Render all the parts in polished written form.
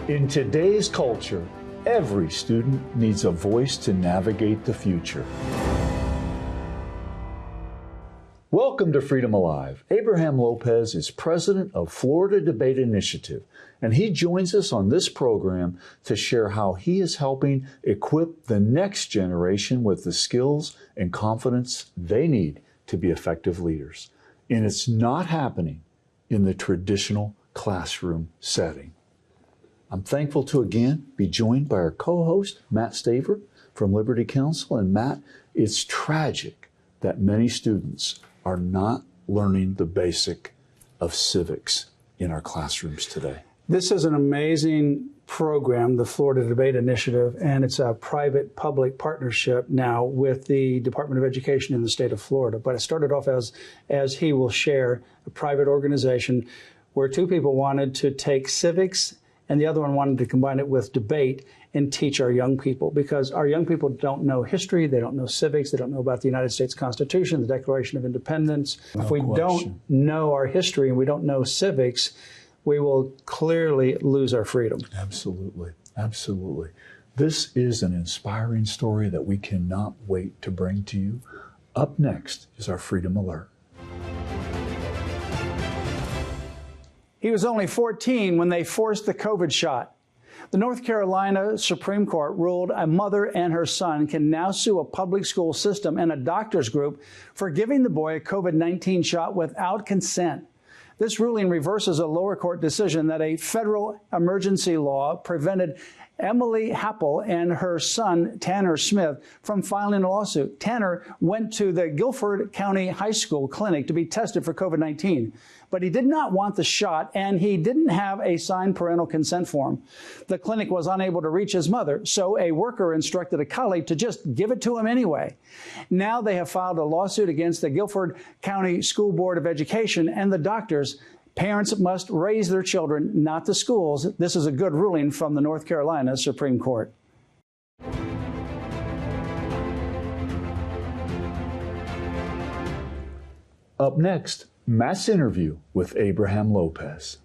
In today's culture, every student needs a voice to navigate the future. Welcome to Freedom Alive. Abraham Lopez is president of Florida Debate Initiative, and he joins us on this program to share how he is helping equip the next generation with the skills and confidence they need to be effective leaders. And it's not happening in the traditional classroom setting. I'm thankful to again be joined by our co-host, Matt Staver from Liberty Counsel. And Matt, it's tragic that many students are not learning the basic of civics in our classrooms today. This is an amazing program, the Florida Debate Initiative, and it's a private-public partnership now with the Department of Education in the state of Florida. But it started off as he will share, a private organization where two people wanted to take civics and the other one wanted to combine it with debate and teach our young people, because our young people don't know history, they don't know civics, they don't know about the United States Constitution, the Declaration of Independence. If we don't know our history and we don't know civics, we will clearly lose our freedom. Absolutely, absolutely. This is an inspiring story that we cannot wait to bring to you. Up next is our Freedom Alert. He was only 14 when they forced the COVID shot. The North Carolina Supreme Court ruled a mother and her son can now sue a public school system and a doctors group for giving the boy a COVID-19 shot without consent. This ruling reverses a lower court decision that a federal emergency law prevented Emily Happel and her son, Tanner Smith, from filing a lawsuit. Tanner went to the Guilford County High School clinic to be tested for COVID-19, but he did not want the shot, and he didn't have a signed parental consent form. The clinic was unable to reach his mother, so a worker instructed a colleague to just give it to him anyway. Now they have filed a lawsuit against the Guilford County School Board of Education and the doctors. Parents must raise their children, not the schools. This is a good ruling from the North Carolina Supreme Court. Up next, Matt's interview with Abraham Lopez.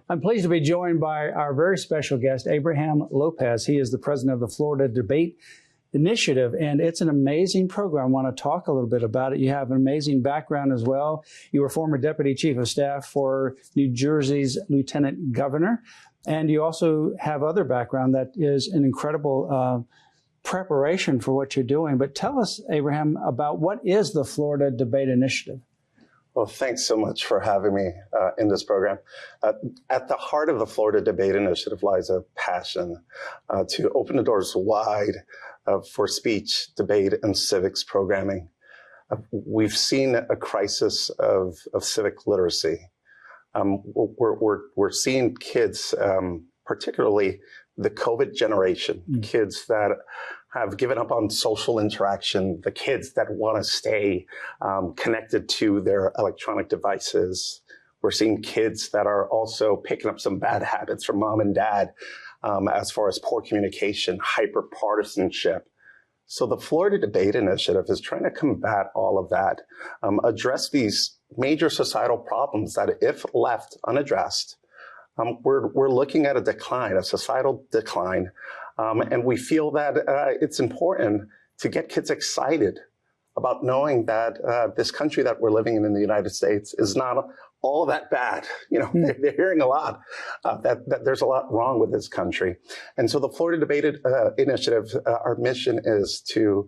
I'm pleased to be joined by our very special guest, Abraham Lopez. He is the president of the Florida Debate Initiative, and it's an amazing program. I want to talk a little bit about it. You have an amazing background as well. You were former deputy chief of staff for New Jersey's lieutenant governor, and you also have other background that is an incredible preparation for what you're doing. But tell us, Abraham, about what is the Florida Debate Initiative? Well, thanks so much for having me in this program. At the heart of the Florida Debate Initiative lies a passion to open the doors wide for speech, debate, and civics programming. We've seen a crisis of civic literacy. We're seeing kids, particularly the COVID generation, kids that have given up on social interaction, the kids that want to stay connected to their electronic devices. We're seeing kids that are also picking up some bad habits from mom and dad as far as poor communication, hyper-partisanship. So the Florida Debate Initiative is trying to combat all of that, address these major societal problems that, if left unaddressed, we're looking at a decline, a societal decline. And we feel that it's important to get kids excited about knowing that this country that we're living in the United States is not all that bad. You know, they're hearing a lot that there's a lot wrong with this country. And so the Florida Debate Initiative, our mission is to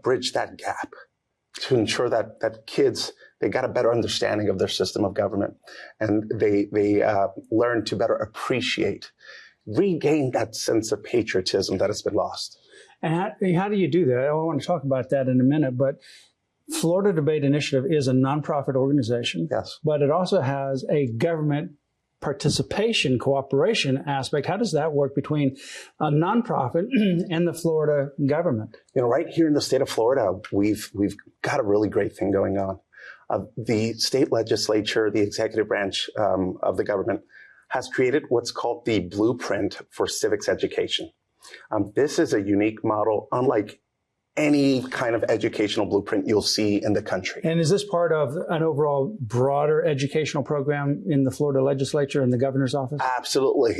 bridge that gap, to ensure that kids, they got a better understanding of their system of government, and they learn to better appreciate, regain that sense of patriotism that has been lost. And how do you do that? I want to talk about that in a minute, but Florida Debate Initiative is a nonprofit organization, yes, but it also has a government participation, cooperation aspect. How does that work between a nonprofit and the Florida government? You know, right here in the state of Florida, we've got a really great thing going on. The state legislature, the executive branch of the government, has created what's called the Blueprint for Civics Education. This is a unique model, unlike any kind of educational blueprint you'll see in the country. And is this part of an overall broader educational program in the Florida legislature and the governor's office? Absolutely.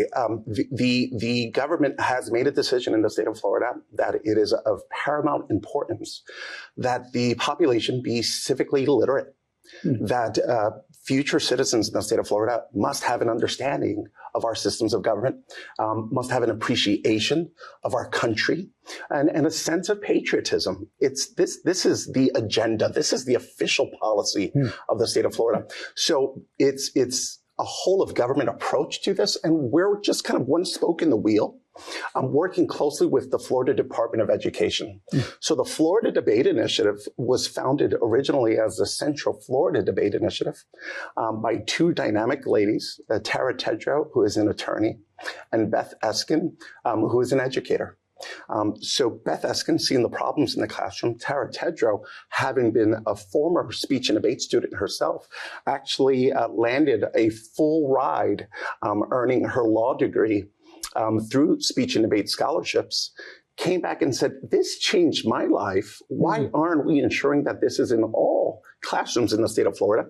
The government has made a decision in the state of Florida that it is of paramount importance that the population be civically literate, that future citizens in the state of Florida must have an understanding of our systems of government, must have an appreciation of our country, and a sense of patriotism. This is the agenda. This is the official policy of the state of Florida. So it's a whole of government approach to this, and we're just kind of one spoke in the wheel. I'm working closely with the Florida Department of Education. So the Florida Debate Initiative was founded originally as the Central Florida Debate Initiative by two dynamic ladies, Tara Tedrow, who is an attorney, and Beth Eskin, who is an educator. So Beth Eskin, seeing the problems in the classroom, Tara Tedrow, having been a former speech and debate student herself, actually landed a full ride earning her law degree through speech and debate scholarships, came back and said, this changed my life. Why aren't we ensuring that this is in all classrooms in the state of Florida?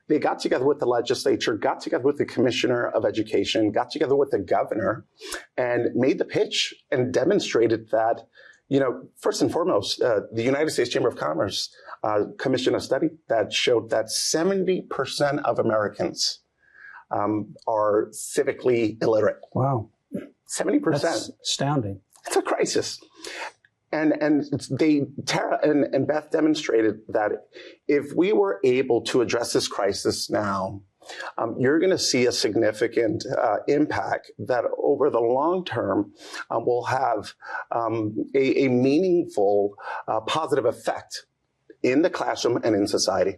They got together with the legislature, got together with the commissioner of education, got together with the governor, and made the pitch and demonstrated that, first and foremost, the United States Chamber of Commerce commissioned a study that showed that 70% of Americans are civically illiterate. Wow. 70%. That's astounding. It's a crisis. And Tara and Beth demonstrated that if we were able to address this crisis now, you're going to see a significant impact that over the long term will have a meaningful positive effect in the classroom and in society.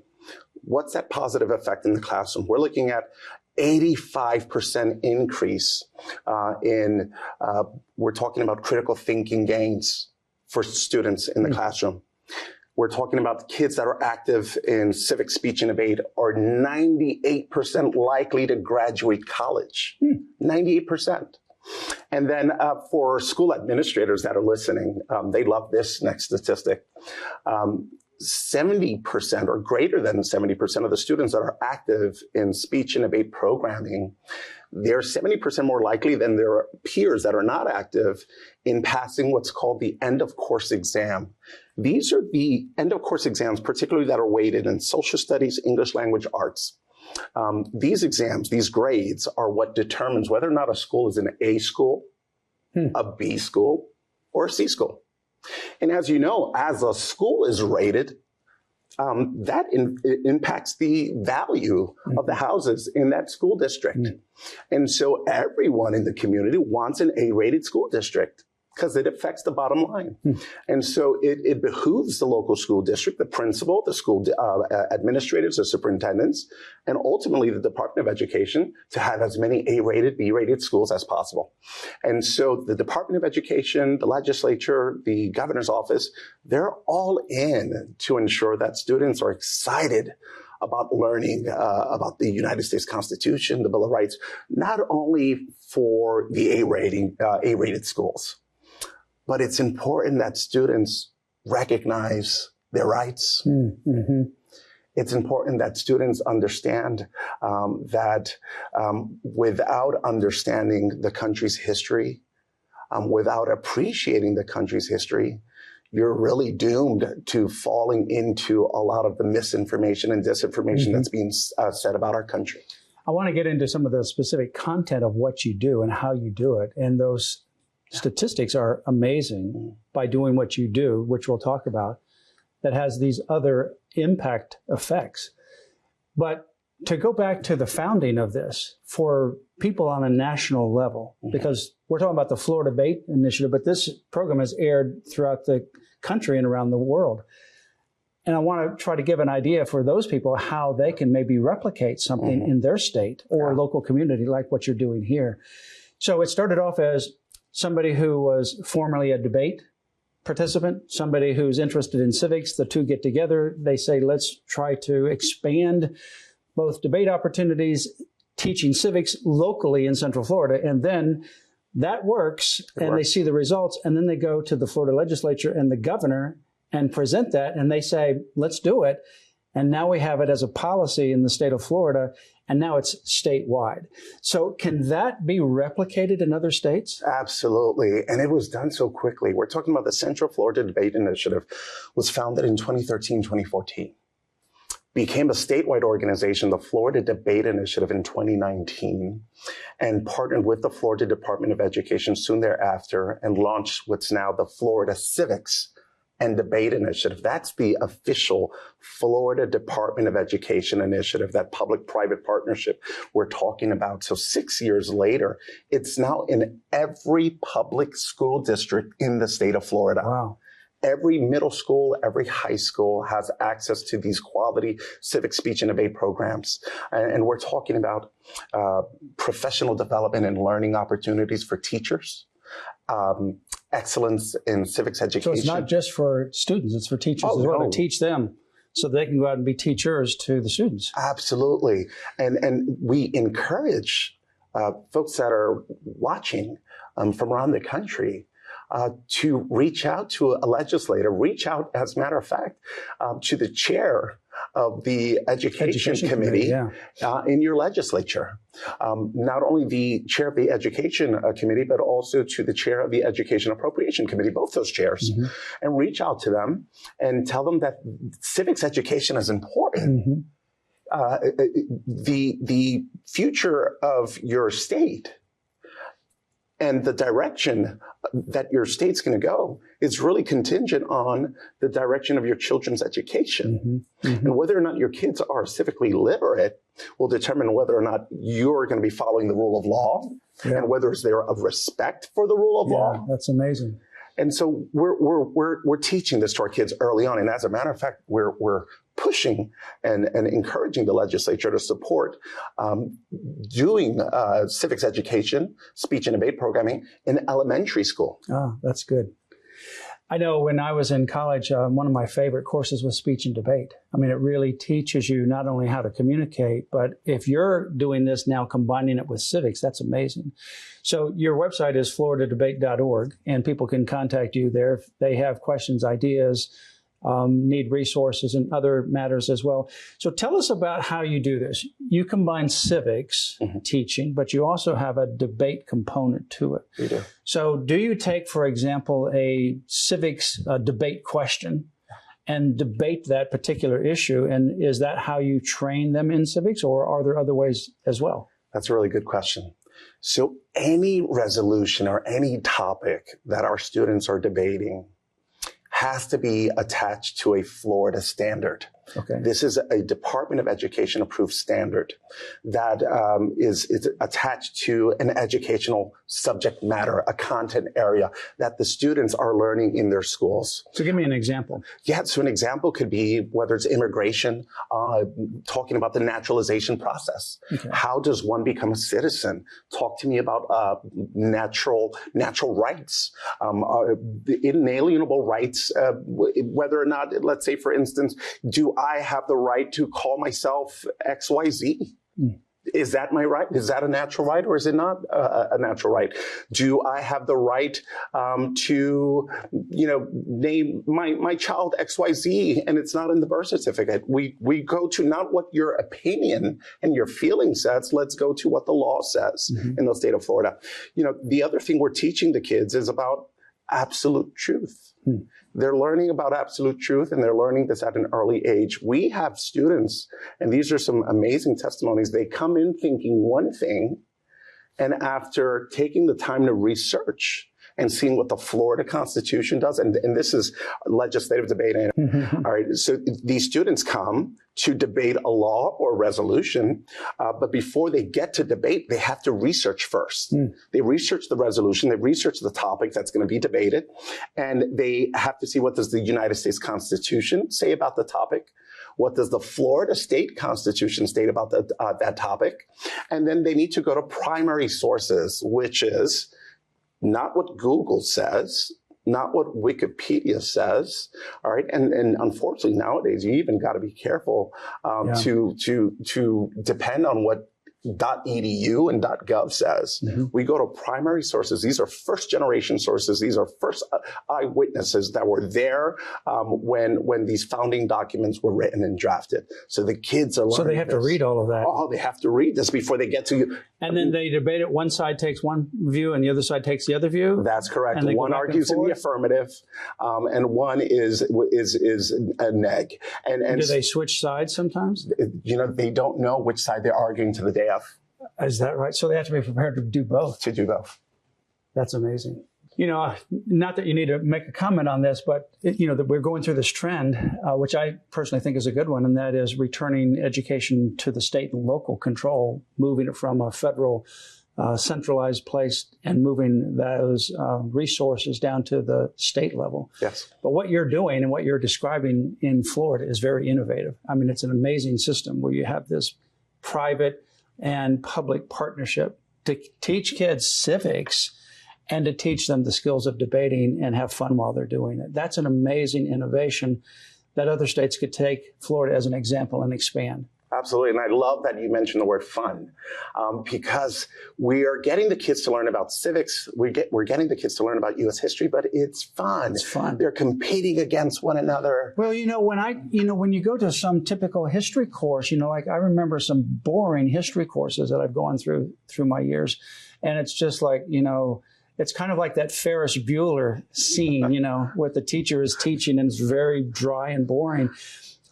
What's that positive effect in the classroom? We're looking at 85% increase we're talking about critical thinking gains for students in the classroom. We're talking about kids that are active in civic speech and debate are 98% likely to graduate college. 98%. And then for school administrators that are listening, they love this next statistic. 70% or greater than 70% of the students that are active in speech and debate programming, they're 70% more likely than their peers that are not active in passing what's called the end of course exam. These are the end of course exams, particularly that are weighted in social studies, English language arts. These exams, these grades are what determines whether or not a school is an A school, a B school, or a C school. And as you know, as a school is rated, that impacts the value of the houses in that school district. And so everyone in the community wants an A-rated school district because it affects the bottom line. And so it behooves the local school district, the principal, the school administrators, the superintendents, and ultimately the Department of Education to have as many A-rated, B-rated schools as possible. And so the Department of Education, the legislature, the governor's office, they're all in to ensure that students are excited about learning about the United States Constitution, the Bill of Rights, not only for the A-rated schools, but it's important that students recognize their rights. It's important that students understand that without understanding the country's history, without appreciating the country's history, you're really doomed to falling into a lot of the misinformation and disinformation that's being said about our country. I want to get into some of the specific content of what you do and how you do it. And those statistics are amazing by doing what you do, which we'll talk about, that has these other impact effects. But to go back to the founding of this for people on a national level, because we're talking about the Florida Debate Initiative, but this program has aired throughout the country and around the world. And I want to try to give an idea for those people how they can maybe replicate something in their state or local community like what you're doing here. So it started off as somebody who was formerly a debate participant, somebody who's interested in civics. The two get together. They say, let's try to expand both debate opportunities, teaching civics locally in Central Florida. And then that works, and they see the results. And then they go to the Florida legislature and the governor, and present that, and they say, let's do it. And now we have it as a policy in the state of Florida, and now it's statewide. So can that be replicated in other states? Absolutely. And it was done so quickly. We're talking about the Central Florida Debate Initiative, was founded in 2013, 2014. Became a statewide organization, the Florida Debate Initiative, in 2019, and partnered with the Florida Department of Education soon thereafter and launched what's now the Florida Civics and Debate Initiative. That's the official Florida Department of Education initiative, that public-private partnership we're talking about. So 6 years later, it's now in every public school district in the state of Florida. Wow. Every middle school, every high school has access to these quality civic speech and debate programs. And we're talking about professional development and learning opportunities for teachers, excellence in civics education. So it's not just for students, it's for teachers as well, to teach them so they can go out and be teachers to the students. Absolutely. And we encourage folks that are watching from around the country to reach out to a legislator, reach out, as a matter of fact, to the chair of the Education Committee in your legislature. Not only the chair of the Education Committee, but also to the chair of the Education Appropriation Committee, both those chairs, and reach out to them and tell them that civics education is important. The future of your state and the direction that your state's going to go is really contingent on the direction of your children's education. And whether or not your kids are civically literate will determine whether or not you're going to be following the rule of law and whether is there a respect for the rule of law. That's amazing. And so we're teaching this to our kids early on. And as a matter of fact, we're pushing and encouraging the legislature to support doing civics education, speech and debate programming in elementary school. Oh, that's good. I know when I was in college, one of my favorite courses was speech and debate. I mean, it really teaches you not only how to communicate, but if you're doing this now, combining it with civics, that's amazing. So your website is floridadebate.org, and people can contact you there if they have questions, ideas, need resources and other matters as well. So tell us about how you do this. You combine civics teaching, but you also have a debate component to it. We do. So do you take, for example, a civics debate question and debate that particular issue? And is that how you train them in civics, or are there other ways as well? That's a really good question. So any resolution or any topic that our students are debating has to be attached to a Florida standard. Okay. This is a Department of Education approved standard that is attached to an educational subject matter, a content area that the students are learning in their schools. So give me an example. Yeah, so an example could be whether it's immigration, talking about the naturalization process. Okay. How does one become a citizen? Talk to me about natural rights, inalienable rights, whether or not, let's say, for instance, do I have the right to call myself XYZ? Is that my right? Is that a natural right, or is it not a natural right? Do I have the right to, name my child XYZ and it's not in the birth certificate? We go to not what your opinion and your feeling says. Let's go to what the law says in the state of Florida. The other thing we're teaching the kids is about absolute truth. They're learning about absolute truth, and they're learning this at an early age. We have students, and these are some amazing testimonies. They come in thinking one thing, and after taking the time to research and seeing what the Florida Constitution does, and this is legislative debate. All right, so these students come to debate a law or resolution, but before they get to debate, they have to research first. They research the resolution, they research the topic that's going to be debated, and they have to see what does the United States Constitution say about the topic. What does the Florida State Constitution state about that topic? And then they need to go to primary sources, which is not what Google says, not what Wikipedia says, all right? And unfortunately, nowadays, you even got to be careful to depend on what .edu and .gov says. We go to primary sources. These are first generation sources. These are first eyewitnesses that were there when these founding documents were written and drafted. So the kids are learning. So they have to read all of that. Oh, they have to read this before they get to you. And then they debate it. One side takes one view and the other side takes the other view. That's correct. One argues in the affirmative, and one is a neg. And do they switch sides sometimes? They don't know which side they're arguing to the day of. Is that right? So they have to be prepared to do both. To do both. That's amazing. Not that you need to make a comment on this, but that we're going through this trend, which I personally think is a good one, and that is returning education to the state and local control, moving it from a federal centralized place and moving those resources down to the state level. Yes. But what you're doing and what you're describing in Florida is very innovative. I mean, it's an amazing system where you have this private and public partnership to teach kids civics and to teach them the skills of debating and have fun while they're doing it. That's an amazing innovation that other states could take Florida as an example and expand. Absolutely. And I love that you mentioned the word fun, because we are getting the kids to learn about civics. We're getting the kids to learn about U.S. history, but it's fun. It's fun. They're competing against one another. Well, when you go to some typical history course, like I remember some boring history courses that I've gone through my years. And it's just like, it's kind of like that Ferris Bueller scene, where the teacher is teaching and it's very dry and boring.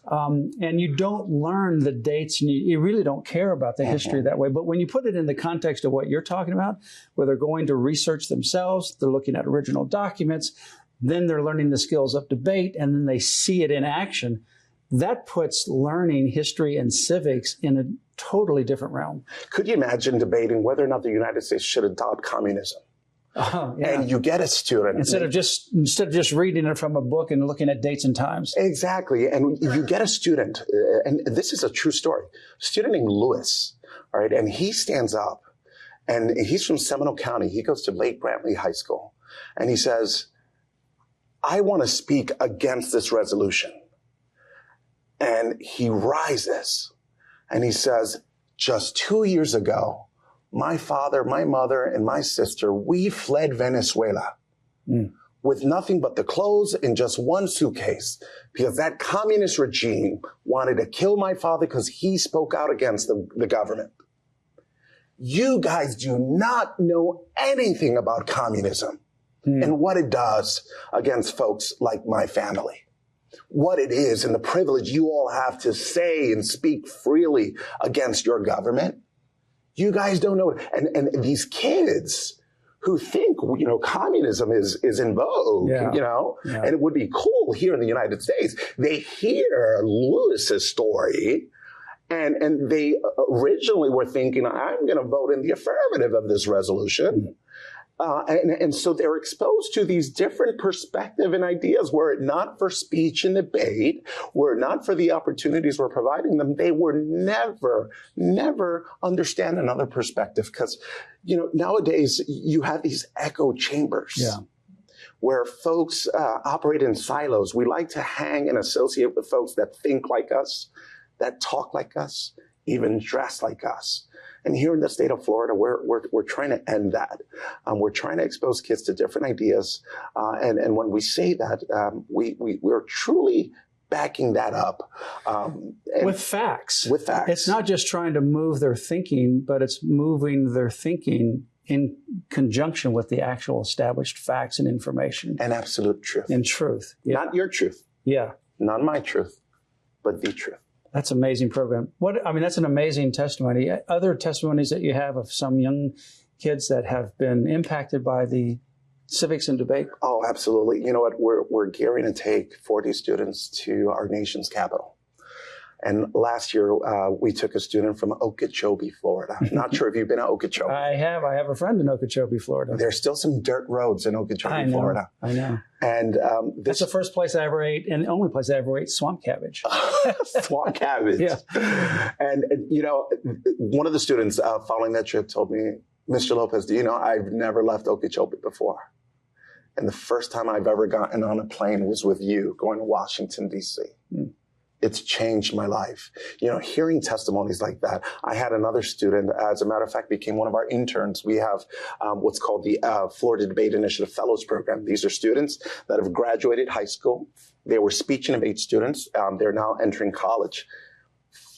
And you don't learn the dates, and you really don't care about the history that way. But when you put it in the context of what you're talking about, where they're going to research themselves, they're looking at original documents, then they're learning the skills of debate, and then they see it in action, that puts learning history and civics in a totally different realm. Could you imagine debating whether or not the United States should adopt communism? Oh, yeah. And you get a student instead of just reading it from a book and looking at dates and times. Exactly. And you get a student, and this is a true story, a student named Lewis, all right, and he stands up, and he's from Seminole County. He goes to Lake Brantley High School, and he says, I want to speak against this resolution. And he rises, and he says, just 2 years ago, my father, my mother, and my sister, we fled Venezuela with nothing but the clothes in just one suitcase, because that communist regime wanted to kill my father because he spoke out against the government. You guys do not know anything about communism and what it does against folks like my family. What it is and the privilege you all have to say and speak freely against your government. You guys don't know. And these kids who think, communism is in vogue, and it would be cool here in the United States. They hear Lewis's story, and they originally were thinking, I'm going to vote in the affirmative of this resolution. And so they're exposed to these different perspectives and ideas. Were it not for speech and debate, were it not for the opportunities we're providing them, they would never understand another perspective. Because, nowadays you have these echo chambers where folks operate in silos. We like to hang and associate with folks that think like us, that talk like us, even dress like us. And here in the state of Florida, we're trying to end that. We're trying to expose kids to different ideas. And when we say that, we're truly backing that up. With facts. With facts. It's not just trying to move their thinking, but it's moving their thinking in conjunction with the actual established facts and information. And absolute truth. And truth. Yeah. Not your truth. Yeah. Not my truth, but the truth. That's an amazing program. That's an amazing testimony. Other testimonies that you have of some young kids that have been impacted by the civics and debate? Oh, absolutely. You know what? We're gearing to take 40 students to our nation's capital. And last year, we took a student from Okeechobee, Florida. Not sure if you've been to Okeechobee. I have. I have a friend in Okeechobee, Florida. There's still some dirt roads in Okeechobee, Florida. I know. And that's the first place I ever ate, and the only place I ever ate swamp cabbage. Swamp cabbage. Yeah. And, one of the students following that trip told me, Mr. Lopez, do you know I've never left Okeechobee before? And the first time I've ever gotten on a plane was with you going to Washington, D.C. It's changed my life. Hearing testimonies like that. I had another student, as a matter of fact, became one of our interns. We have what's called the Florida Debate Initiative Fellows Program. These are students that have graduated high school. They were speech and debate students. They're now entering college.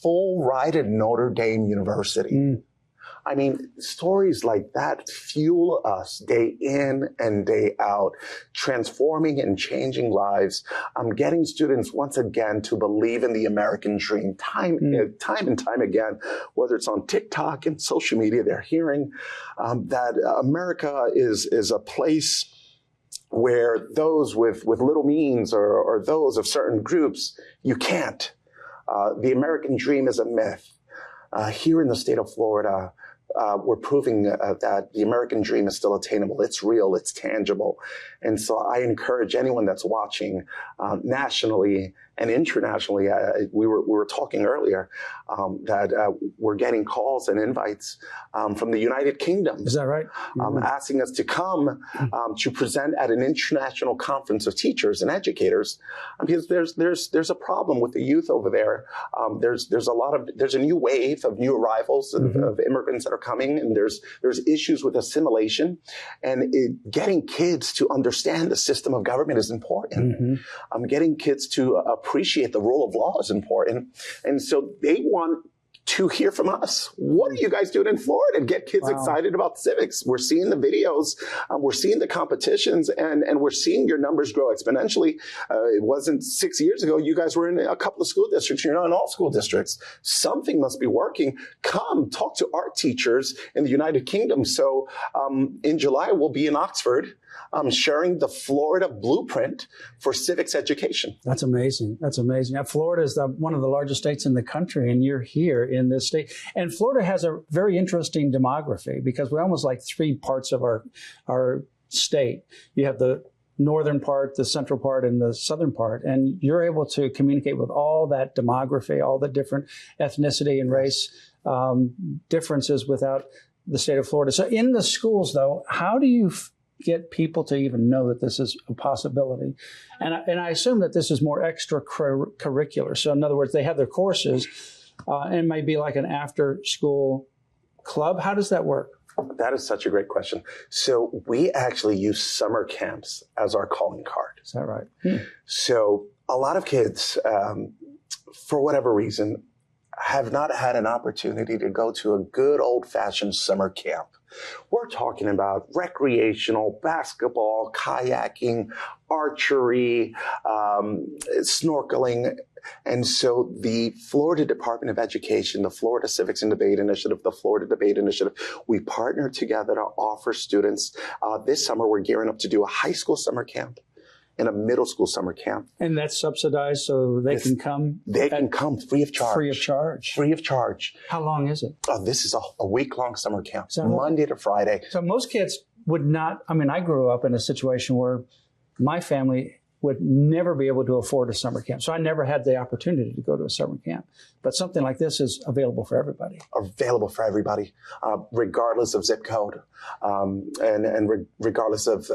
Full ride at Notre Dame University. I mean, stories like that fuel us day in and day out, transforming and changing lives. Getting students once again to believe in the American dream time and time again, whether it's on TikTok and social media, they're hearing that America is a place where those with little means or those of certain groups, you can't. The American dream is a myth. Here in the state of Florida, we're proving that the American dream is still attainable. It's real. It's tangible. And so I encourage anyone that's watching nationally and internationally. We were talking earlier that we're getting calls and invites from the United Kingdom. Is that right? Asking us to come to present at an international conference of teachers and educators, because there's a problem with the youth over there. There's a new wave of new arrivals of immigrants that are coming, and there's issues with assimilation, and getting kids to understand the system of government is important. Getting kids to appreciate the rule of law is important, and so they want to hear from us. What are you guys doing in Florida? Get kids excited about civics. We're seeing the videos, we're seeing the competitions, and we're seeing your numbers grow exponentially. It wasn't 6 years ago. You guys were in a couple of school districts. You're not in all school districts. Something must be working. Come talk to art teachers in the United Kingdom. So in July, we'll be in Oxford, sharing the Florida blueprint for civics education. That's amazing. That's amazing. Now, Florida is one of the largest states in the country, and you're here in this state. And Florida has a very interesting demography because we're almost like three parts of our state. You have the northern part, the central part, and the southern part. And you're able to communicate with all that demography, all the different ethnicity and race differences without the state of Florida. So in the schools, though, how do you get people to even know that this is a possibility? And I assume that this is more extracurricular. So in other words, they have their courses and it might be like an after-school club. How does that work? That is such a great question. So we actually use summer camps as our calling card. Is that right? So a lot of kids, for whatever reason, have not had an opportunity to go to a good old-fashioned summer camp. We're talking about recreational basketball, kayaking, archery, snorkeling. And so the Florida Department of Education, the Florida Civics and Debate Initiative, the Florida Debate Initiative, we partner together to offer students. This summer, we're gearing up to do a high school summer camp and a middle school summer camp. And that's subsidized so they can come? They can come free of charge. Free of charge? Free of charge. How long is it? This is a week-long summer camp, right? Monday to Friday. So most kids would not, I grew up in a situation where my family would never be able to afford a summer camp. So I never had the opportunity to go to a summer camp. But something like this is available for everybody. Available for everybody, regardless of zip code, and regardless of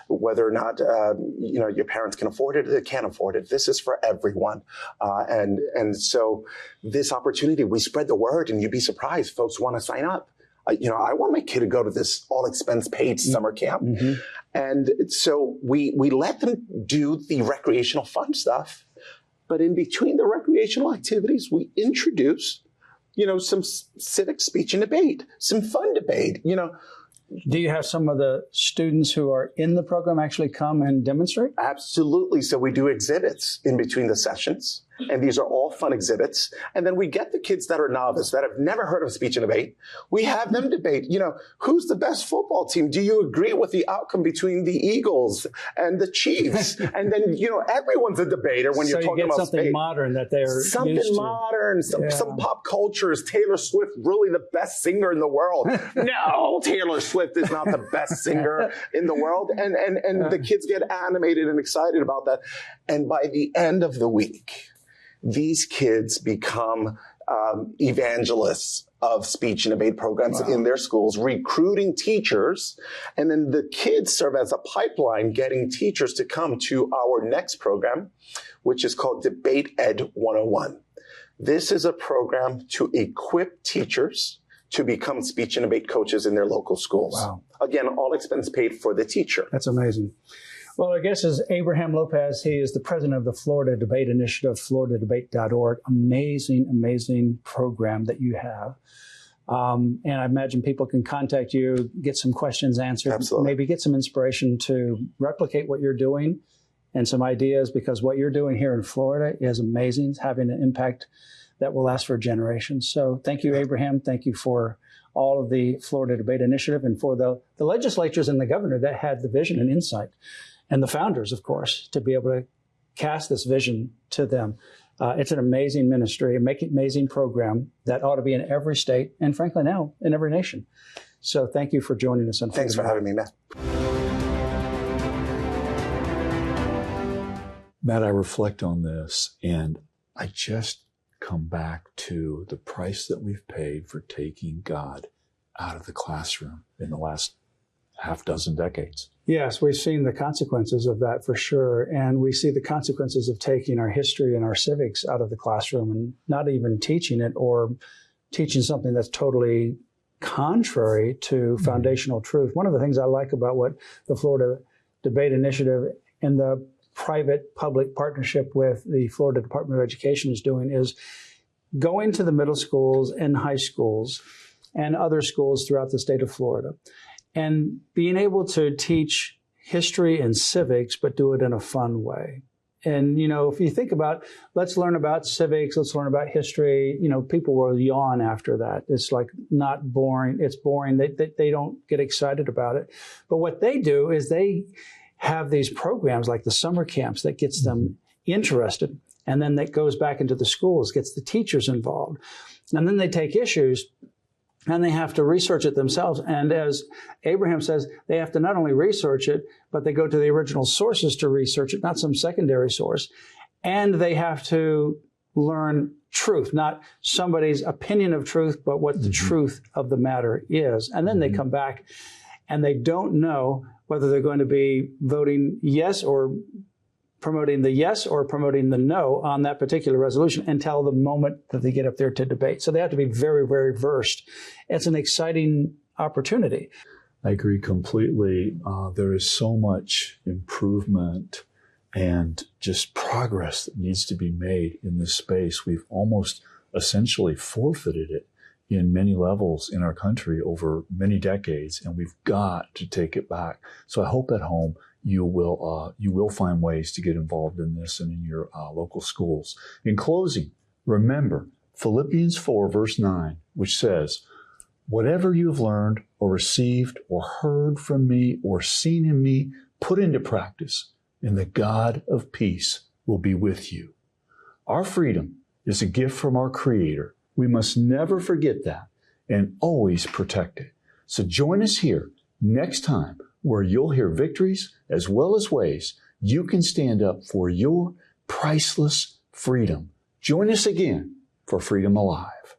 whether or not your parents can afford it or they can't afford it. This is for everyone, and so this opportunity, we spread the word, and you'd be surprised, folks want to sign up. I want my kid to go to this all expense paid summer camp. And so we let them do the recreational fun stuff. But in between the recreational activities, we introduce, some civic speech and debate, some fun debate, Do you have some of the students who are in the program actually come and demonstrate? Absolutely. So we do exhibits in between the sessions. And these are all fun exhibits. And then we get the kids that are novice, that have never heard of speech and debate. We have them debate, who's the best football team? Do you agree with the outcome between the Eagles and the Chiefs? And then, everyone's a debater when you're talking about something modern that they're something used to. Modern, some pop culture. Is Taylor Swift really the best singer in the world? No, Taylor Swift is not the best singer in the world. And the kids get animated and excited about that. And by the end of the week, these kids become evangelists of speech and debate programs in their schools, recruiting teachers. And then the kids serve as a pipeline, getting teachers to come to our next program, which is called Debate Ed 101. This is a program to equip teachers to become speech and debate coaches in their local schools. Wow. Again, all expense paid for the teacher. That's amazing. Well, our guest is Abraham Lopez. He is the president of the Florida Debate Initiative, floridadebate.org. Amazing, amazing program that you have. And I imagine people can contact you, get some questions answered, Absolutely. Maybe get some inspiration to replicate what you're doing and some ideas, because what you're doing here in Florida is amazing. It's having an impact that will last for generations. So thank you, Abraham. Thank you for all of the Florida Debate Initiative and for the legislatures and the governor that had the vision and insight, and the founders, of course, to be able to cast this vision to them. It's an amazing ministry, amazing program that ought to be in every state and, frankly, now in every nation. So thank you for joining us. Thanks for having me, Matt. Matt, I reflect on this, and I just come back to the price that we've paid for taking God out of the classroom in the last half dozen decades. Yes, we've seen the consequences of that for sure. And we see the consequences of taking our history and our civics out of the classroom and not even teaching it, or teaching something that's totally contrary to foundational truth. One of the things I like about what the Florida Debate Initiative and the private-public partnership with the Florida Department of Education is doing is going to the middle schools and high schools and other schools throughout the state of Florida and being able to teach history and civics, but do it in a fun way. And, you know, if you think about, let's learn about civics, let's learn about history, you know, people will yawn after that. It's like not boring. It's boring. They don't get excited about it. But what they do is they have these programs like the summer camps that gets them interested. And then that goes back into the schools, gets the teachers involved. And then they take issues and they have to research it themselves. And as Abraham says, they have to not only research it, but they go to the original sources to research it, not some secondary source. And they have to learn truth, not somebody's opinion of truth, but what the truth of the matter is. And then they come back and they don't know whether they're going to be voting yes or promoting the yes or promoting the no on that particular resolution until the moment that they get up there to debate. So they have to be very, very versed. It's an exciting opportunity. I agree completely. There is so much improvement and just progress that needs to be made in this space. We've almost essentially forfeited it in many levels in our country over many decades, and we've got to take it back. So I hope at home you will find ways to get involved in this and in your local schools. In closing, remember Philippians 4, verse 9, which says, "Whatever you have learned or received or heard from me or seen in me, put into practice, and the God of peace will be with you." Our freedom is a gift from our Creator. We must never forget that and always protect it. So join us here next time, where you'll hear victories as well as ways you can stand up for your priceless freedom. Join us again for Freedom Alive.